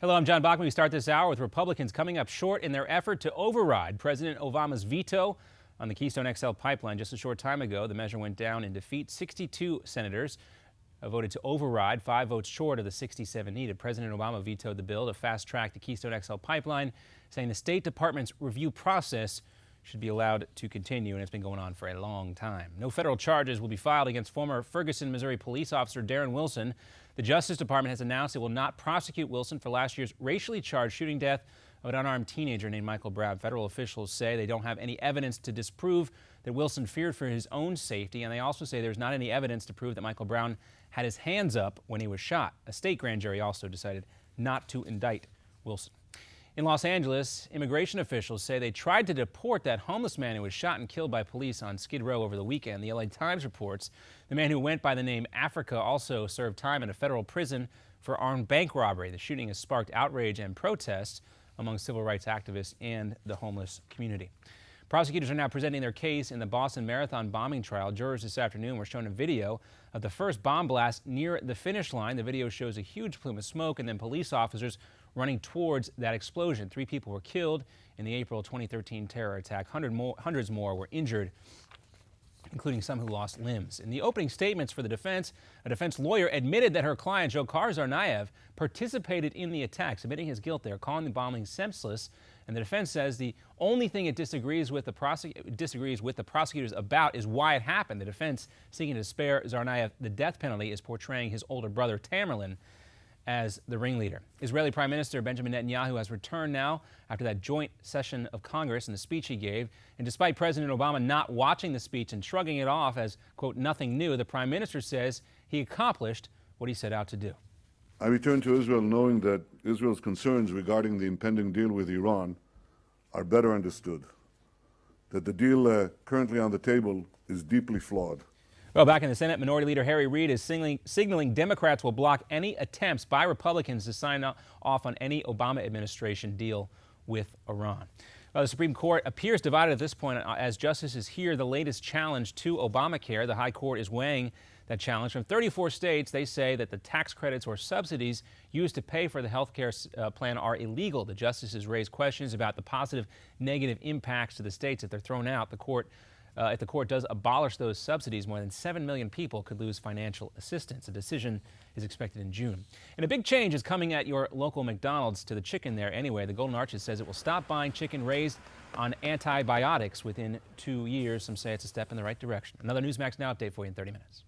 Hello, I'm John Bachman. We start this hour with Republicans coming up short in their effort to override President Obama's veto on the Keystone XL pipeline. Just a short time ago, the measure went down in defeat. 62 senators voted to override, 5 votes short of the 67 needed. President Obama vetoed the bill to fast-track the Keystone XL pipeline, saying the State Department's review process should be allowed to continue, and it's been going on for a long time. No federal charges will be filed against former Ferguson, Missouri police officer Darren Wilson. The Justice Department has announced it will not prosecute Wilson for last year's racially charged shooting death of an unarmed teenager named Michael Brown. Federal officials say they don't have any evidence to disprove that Wilson feared for his own safety, and they also say there's not any evidence to prove that Michael Brown had his hands up when he was shot. A state grand jury also decided not to indict Wilson. In Los Angeles, immigration officials say they tried to deport that homeless man who was shot and killed by police on Skid Row over the weekend. The LA Times reports the man who went by the name Africa also served time in a federal prison for armed bank robbery. The shooting has sparked outrage and protests among civil rights activists and the homeless community. Prosecutors are now presenting their case in the Boston Marathon bombing trial. Jurors this afternoon were shown a video of the first bomb blast near the finish line. The video shows a huge plume of smoke and then police officers running towards that explosion. 3 people were killed in the April 2013 terror attack. Hundreds more were injured, including some who lost limbs. In the opening statements for the defense, a defense lawyer admitted that her client, Dzhokhar Tsarnaev, participated in the attacks, admitting his guilt there, calling the bombing senseless. And the defense says the only thing it disagrees with the prosecutors about is why it happened. The defense, seeking to spare Tsarnaev the death penalty, is portraying his older brother, Tamerlan, as the ringleader. Israeli Prime Minister Benjamin Netanyahu has returned now after that joint session of Congress and the speech he gave. And despite President Obama not watching the speech and shrugging it off as, quote, nothing new, the Prime Minister says he accomplished what he set out to do. I returned to Israel knowing that Israel's concerns regarding the impending deal with Iran are better understood, that the deal currently on the table is deeply flawed. Well, back in the Senate, Minority Leader Harry Reid is signaling Democrats will block any attempts by Republicans to sign off on any Obama administration deal with Iran. Well, the Supreme Court appears divided at this point as justices hear the latest challenge to Obamacare. The High Court is weighing that challenge. From 34 states, they say that the tax credits or subsidies used to pay for the health care plan are illegal. The justices raise questions about the positive, negative impacts to the states if they're thrown out. If the court does abolish those subsidies, more than 7 million people could lose financial assistance. A decision is expected in June. And a big change is coming at your local McDonald's to the chicken there anyway. The Golden Arches says it will stop buying chicken raised on antibiotics within 2 years. Some say it's a step in the right direction. Another Newsmax Now update for you in 30 minutes.